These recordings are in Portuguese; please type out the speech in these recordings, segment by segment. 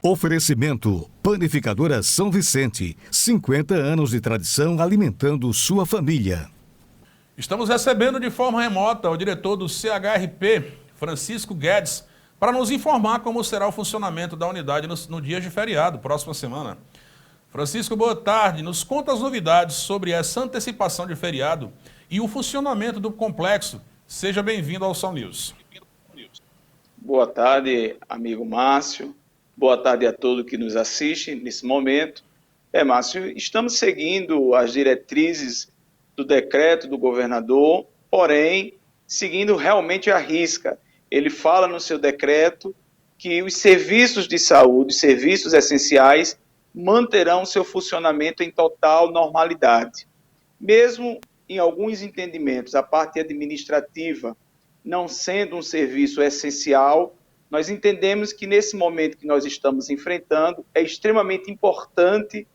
Oferecimento: Panificadora São Vicente, 50 anos de tradição alimentando sua família. Estamos recebendo de forma remota o diretor do CHRP, Francisco Guedes, para nos informar como será o funcionamento da unidade no dia de feriado, próxima semana. Francisco, boa tarde. Nos conta as novidades sobre essa antecipação de feriado e o funcionamento do complexo. Seja bem-vindo ao São News. Boa tarde, amigo Márcio. Boa tarde a todos que nos assistem nesse momento. Márcio, estamos seguindo as diretrizes do decreto do governador, porém, seguindo realmente a risca. Ele fala no seu decreto que os serviços de saúde, serviços essenciais, manterão seu funcionamento em total normalidade. Mesmo em alguns entendimentos, a parte administrativa não sendo um serviço essencial, nós entendemos que nesse momento que nós estamos enfrentando, é extremamente importante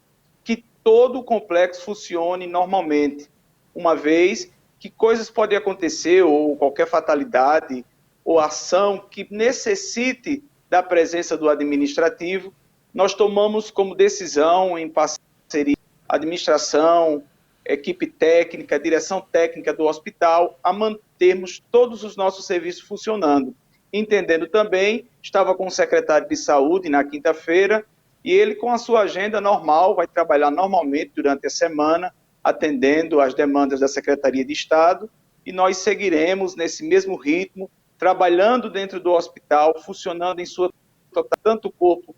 que todo o complexo funcione normalmente, uma vez que coisas podem acontecer, ou qualquer fatalidade, ou ação que necessite da presença do administrativo, nós tomamos como decisão, em parceria, administração, equipe técnica, direção técnica do hospital, a mantermos todos os nossos serviços funcionando. Entendendo também, estava com o secretário de saúde na quinta-feira, e ele, com a sua agenda normal, vai trabalhar normalmente durante a semana, atendendo às demandas da Secretaria de Estado, e nós seguiremos nesse mesmo ritmo, trabalhando dentro do hospital, funcionando em sua total, tanto o corpo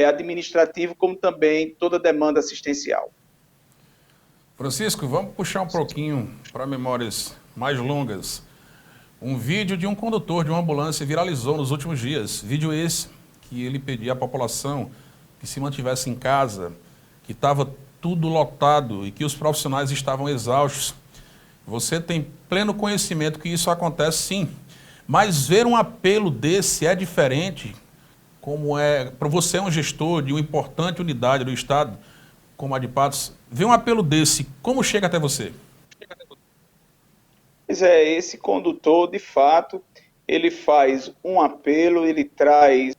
administrativo, como também toda a demanda assistencial. Francisco, vamos puxar um pouquinho para memórias mais longas. Um vídeo de um condutor de uma ambulância viralizou nos últimos dias. Vídeo esse que ele pedia à população que se mantivesse em casa, que estava tudo lotado e que os profissionais estavam exaustos. Você tem pleno conhecimento que isso acontece sim, mas ver um apelo desse é diferente, como é, para você é um gestor de uma importante unidade do Estado, como a de Patos, ver um apelo desse, como chega até você? Pois é, esse condutor, de fato, ele faz um apelo, ele traz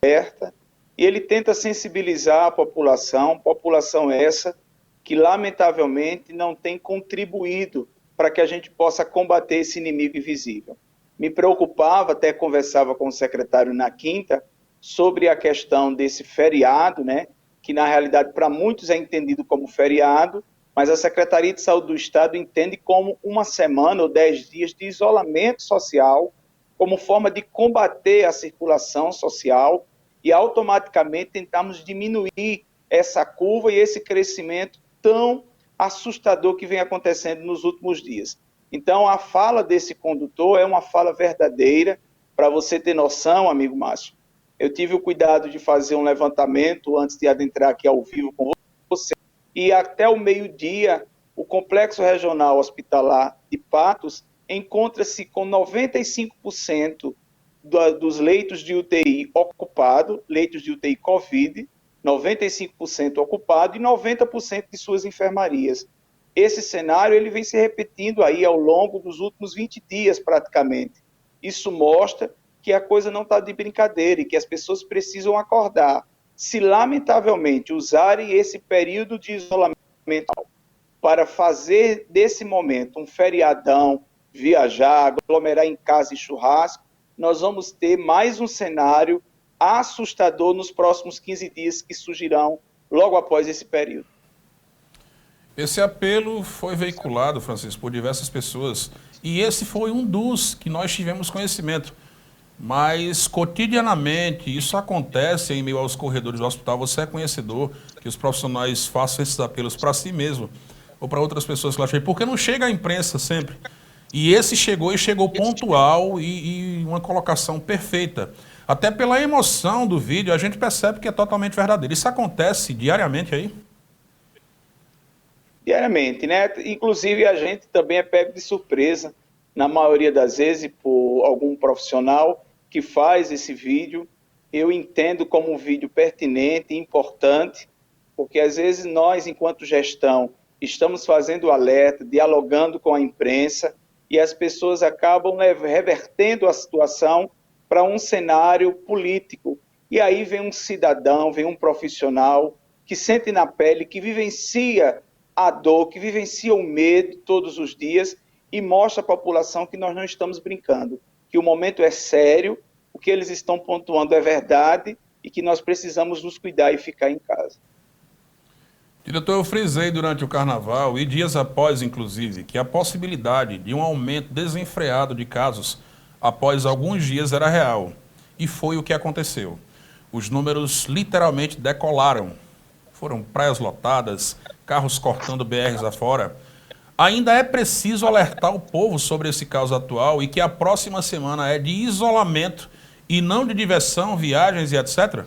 alerta e ele tenta sensibilizar a população essa que, lamentavelmente, não tem contribuído para que a gente possa combater esse inimigo invisível. Me preocupava, até conversava com o secretário na quinta, sobre a questão desse feriado, né, que na realidade para muitos é entendido como feriado, mas a Secretaria de Saúde do Estado entende como uma semana ou 10 dias de isolamento social, como forma de combater a circulação social e automaticamente tentarmos diminuir essa curva e esse crescimento tão assustador que vem acontecendo nos últimos dias. Então, a fala desse condutor é uma fala verdadeira. Para você ter noção, amigo Márcio, eu tive o cuidado de fazer um levantamento antes de adentrar aqui ao vivo com você, e até o meio-dia, o Complexo Regional Hospitalar de Patos encontra-se com 95% dos leitos de UTI ocupados, leitos de UTI Covid, 95% ocupado e 90% de suas enfermarias. Esse cenário ele vem se repetindo aí ao longo dos últimos 20 dias praticamente. Isso mostra que a coisa não está de brincadeira e que as pessoas precisam acordar. Se lamentavelmente usarem esse período de isolamento para fazer desse momento um feriadão, viajar, aglomerar em casa e churrasco, nós vamos ter mais um cenário assustador nos próximos 15 dias que surgirão logo após esse período. Esse apelo foi veiculado, Francisco, por diversas pessoas, e esse foi um dos que nós tivemos conhecimento. Mas, cotidianamente, isso acontece em meio aos corredores do hospital. Você é conhecedor que os profissionais façam esses apelos para si mesmo ou para outras pessoas que lá chegam, porque não chega à imprensa sempre. E esse chegou e chegou pontual e uma colocação perfeita. Até pela emoção do vídeo, a gente percebe que é totalmente verdadeiro. Isso acontece diariamente aí? Diariamente, né? Inclusive, a gente também é pego de surpresa, na maioria das vezes, por algum profissional que faz esse vídeo. Eu entendo como um vídeo pertinente e importante, porque às vezes nós, enquanto gestão, estamos fazendo o alerta, dialogando com a imprensa, e as pessoas acabam revertendo a situação para um cenário político. E aí vem um cidadão, vem um profissional que sente na pele, que vivencia a dor, que vivencia o medo todos os dias e mostra à população que nós não estamos brincando, que o momento é sério, o que eles estão pontuando é verdade e que nós precisamos nos cuidar e ficar em casa. Diretor, eu frisei durante o carnaval e dias após, inclusive, que a possibilidade de um aumento desenfreado de casos após alguns dias era real. E foi o que aconteceu. Os números literalmente decolaram. Foram praias lotadas, carros cortando BRs afora. Ainda é preciso alertar o povo sobre esse caos atual e que a próxima semana é de isolamento e não de diversão, viagens e etc.?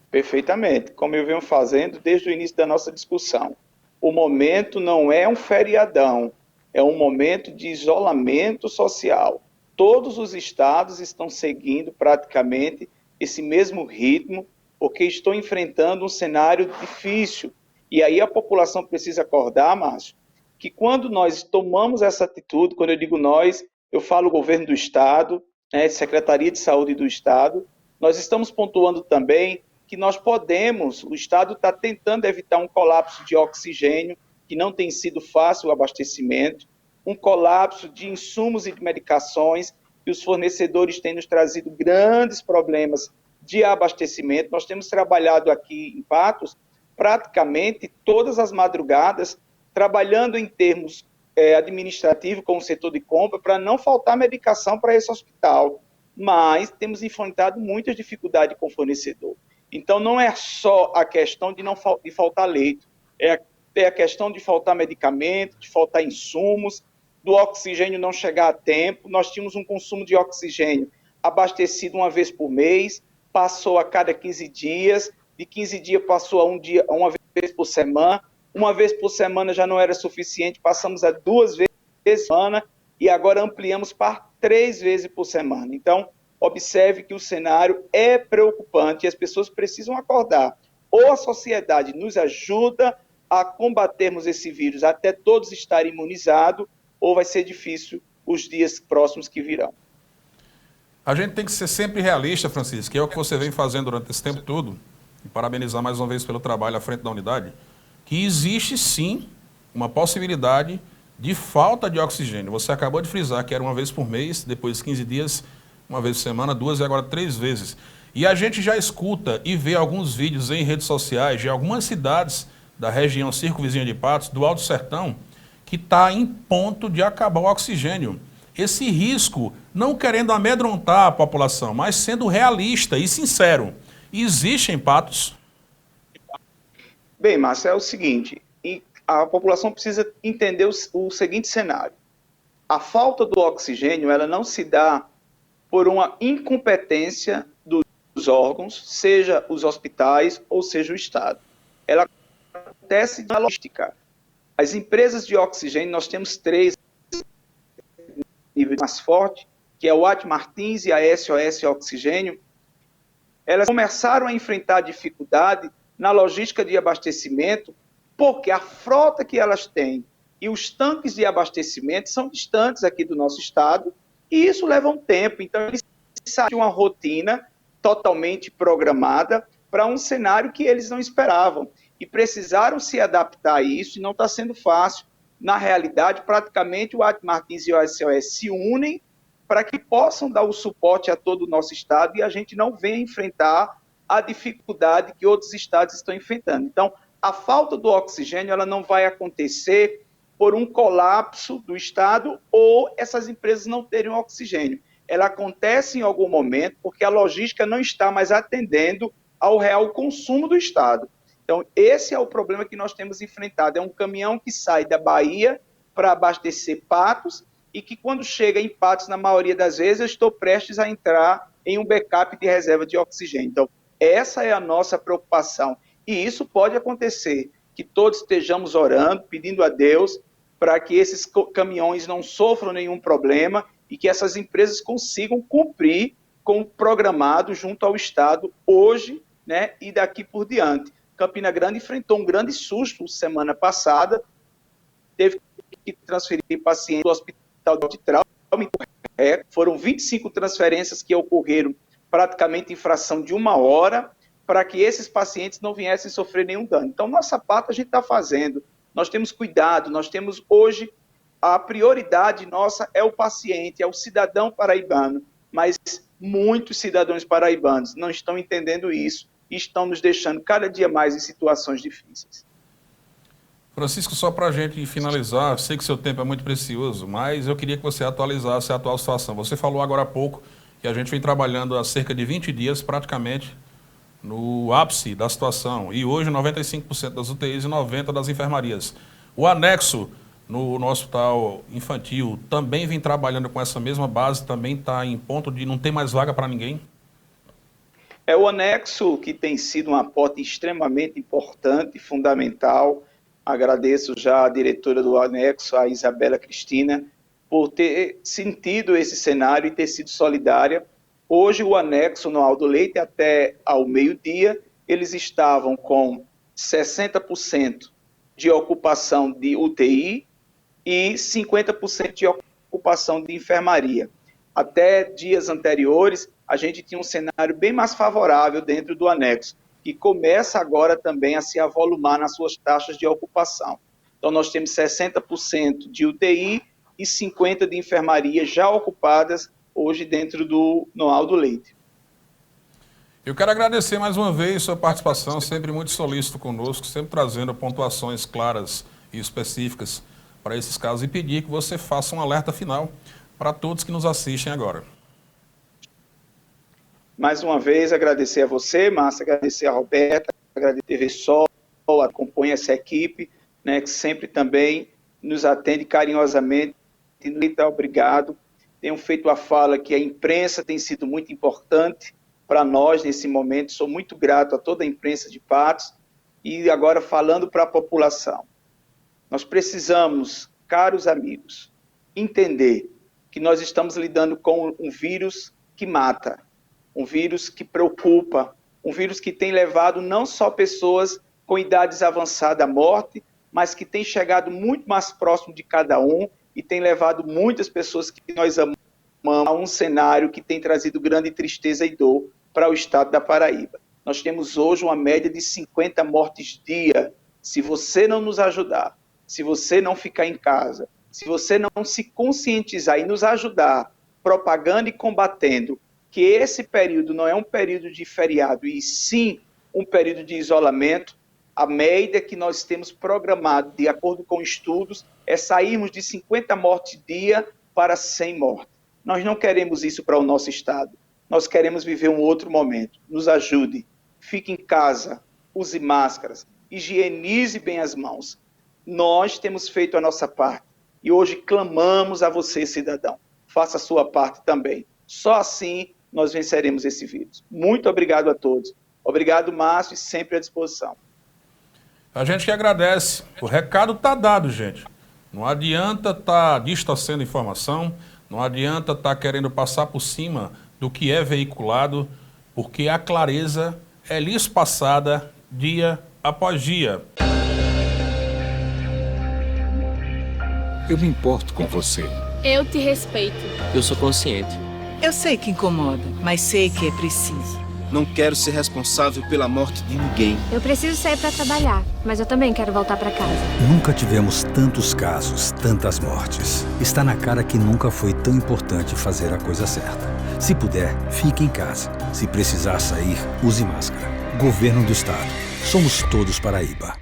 Perfeitamente, como eu venho fazendo desde o início da nossa discussão. O momento não é um feriadão, é um momento de isolamento social. Todos os estados estão seguindo praticamente esse mesmo ritmo, porque estão enfrentando um cenário difícil. E aí a população precisa acordar, Márcio, que quando nós tomamos essa atitude, quando eu digo nós, eu falo governo do estado, Secretaria de Saúde do estado, nós estamos pontuando também que nós podemos, o Estado está tentando evitar um colapso de oxigênio, que não tem sido fácil o abastecimento, um colapso de insumos e de medicações, que os fornecedores têm nos trazido grandes problemas de abastecimento. Nós temos trabalhado aqui em Patos, praticamente todas as madrugadas, trabalhando em termos administrativos com o setor de compra, para não faltar medicação para esse hospital, mas temos enfrentado muitas dificuldades com o fornecedor. Então, não é só a questão de faltar leito, é a questão de faltar medicamento, de faltar insumos, do oxigênio não chegar a tempo. Nós tínhamos um consumo de oxigênio abastecido uma vez por mês, passou a cada 15 dias, de 15 dias passou a uma vez por semana, uma vez por semana já não era suficiente, passamos a 2 vezes por semana e agora ampliamos para 3 vezes por semana. Então, observe que o cenário é preocupante e as pessoas precisam acordar. Ou a sociedade nos ajuda a combatermos esse vírus até todos estarem imunizados, ou vai ser difícil os dias próximos que virão. A gente tem que ser sempre realista, Francisco, que é o que você vem fazendo durante esse tempo todo, e parabenizar mais uma vez pelo trabalho à frente da unidade, que existe sim uma possibilidade de falta de oxigênio. Você acabou de frisar que era uma vez por mês, depois de 15 dias, uma vez por semana, 2 e agora 3 vezes. E a gente já escuta e vê alguns vídeos em redes sociais de algumas cidades da região circunvizinha de Patos, do Alto Sertão, que está em ponto de acabar o oxigênio. Esse risco, não querendo amedrontar a população, mas sendo realista e sincero, existe em Patos? Bem, Márcio, é o seguinte, a população precisa entender o seguinte cenário. A falta do oxigênio, ela não se dá por uma incompetência dos órgãos, seja os hospitais ou seja o Estado. Ela acontece na logística. As empresas de oxigênio, nós temos 3 níveis mais fortes, que é o At Martins e a SOS Oxigênio. Elas começaram a enfrentar dificuldade na logística de abastecimento, porque a frota que elas têm e os tanques de abastecimento são distantes aqui do nosso estado, e isso leva um tempo. Então, eles saem de uma rotina totalmente programada para um cenário que eles não esperavam. E precisaram se adaptar a isso, e não está sendo fácil. Na realidade, praticamente o At Martins e o SOS se unem para que possam dar o suporte a todo o nosso estado e a gente não venha enfrentar a dificuldade que outros estados estão enfrentando. Então, a falta do oxigênio ela não vai acontecer por um colapso do estado ou essas empresas não terem oxigênio. Ela acontece em algum momento porque a logística não está mais atendendo ao real consumo do estado. Então, esse é o problema que nós temos enfrentado. É um caminhão que sai da Bahia para abastecer Patos e que quando chega em Patos, na maioria das vezes, eu estou prestes a entrar em um backup de reserva de oxigênio. Então, essa é a nossa preocupação. E isso pode acontecer, que todos estejamos orando, pedindo a Deus para que esses caminhões não sofram nenhum problema e que essas empresas consigam cumprir com o programado junto ao Estado hoje, né, e daqui por diante. Campina Grande enfrentou um grande susto semana passada, teve que transferir paciente do hospital de trauma, foram 25 transferências que ocorreram praticamente em fração de 1 hora, para que esses pacientes não viessem sofrer nenhum dano. Então, nossa parte a gente está fazendo, nós temos cuidado, nós temos hoje, a prioridade nossa é o paciente, é o cidadão paraibano, mas muitos cidadãos paraibanos não estão entendendo isso e estão nos deixando cada dia mais em situações difíceis. Francisco, só para a gente finalizar, sei que seu tempo é muito precioso, mas eu queria que você atualizasse a atual situação. Você falou agora há pouco que a gente vem trabalhando há cerca de 20 dias, praticamente, no ápice da situação. E hoje 95% das UTIs e 90% das enfermarias. O anexo no hospital infantil também vem trabalhando com essa mesma base, também está em ponto de não ter mais vaga para ninguém? É o anexo que tem sido um aporte extremamente importante, fundamental. Agradeço já a diretora do anexo, a Isabela Cristina, por ter sentido esse cenário e ter sido solidária. Hoje o anexo no Aldo Leite, até ao meio-dia, eles estavam com 60% de ocupação de UTI e 50% de ocupação de enfermaria. Até dias anteriores, a gente tinha um cenário bem mais favorável dentro do anexo, que começa agora também a se avolumar nas suas taxas de ocupação. Então, nós temos 60% de UTI e 50% de enfermaria já ocupadas hoje dentro do Aldo Leite. Eu quero agradecer mais uma vez sua participação, sempre muito solícito conosco, sempre trazendo pontuações claras e específicas para esses casos e pedir que você faça um alerta final para todos que nos assistem agora. Mais uma vez, agradecer a você, Márcia, agradecer a Roberta, agradecer a TV Sol, acompanha essa equipe, né, que sempre também nos atende carinhosamente. Muito obrigado. Tenho feito a fala que a imprensa tem sido muito importante para nós nesse momento. Sou muito grato a toda a imprensa de Patos. E agora falando para a população. Nós precisamos, caros amigos, entender que nós estamos lidando com um vírus que mata, um vírus que preocupa, um vírus que tem levado não só pessoas com idades avançadas à morte, mas que tem chegado muito mais próximo de cada um e tem levado muitas pessoas que nós amamos a um cenário que tem trazido grande tristeza e dor para o estado da Paraíba. Nós temos hoje uma média de 50 mortes dia. Se você não nos ajudar, se você não ficar em casa, se você não se conscientizar e nos ajudar, propagando e combatendo que esse período não é um período de feriado, e sim um período de isolamento, a média que nós temos programado, de acordo com estudos, é sairmos de 50 mortes dia para 100 mortes. Nós não queremos isso para o nosso estado. Nós queremos viver um outro momento. Nos ajude. Fique em casa. Use máscaras. Higienize bem as mãos. Nós temos feito a nossa parte. E hoje clamamos a você, cidadão. Faça a sua parte também. Só assim nós venceremos esse vírus. Muito obrigado a todos. Obrigado, Márcio, e sempre à disposição. A gente que agradece. O recado está dado, gente. Não adianta estar distorcendo informação, não adianta estar querendo passar por cima do que é veiculado, porque a clareza é lhes passada dia após dia. Eu me importo com você. Eu te respeito. Eu sou consciente. Eu sei que incomoda, mas sei que é preciso. Não quero ser responsável pela morte de ninguém. Eu preciso sair para trabalhar, mas eu também quero voltar para casa. Nunca tivemos tantos casos, tantas mortes. Está na cara que nunca foi tão importante fazer a coisa certa. Se puder, fique em casa. Se precisar sair, use máscara. Governo do Estado. Somos todos Paraíba.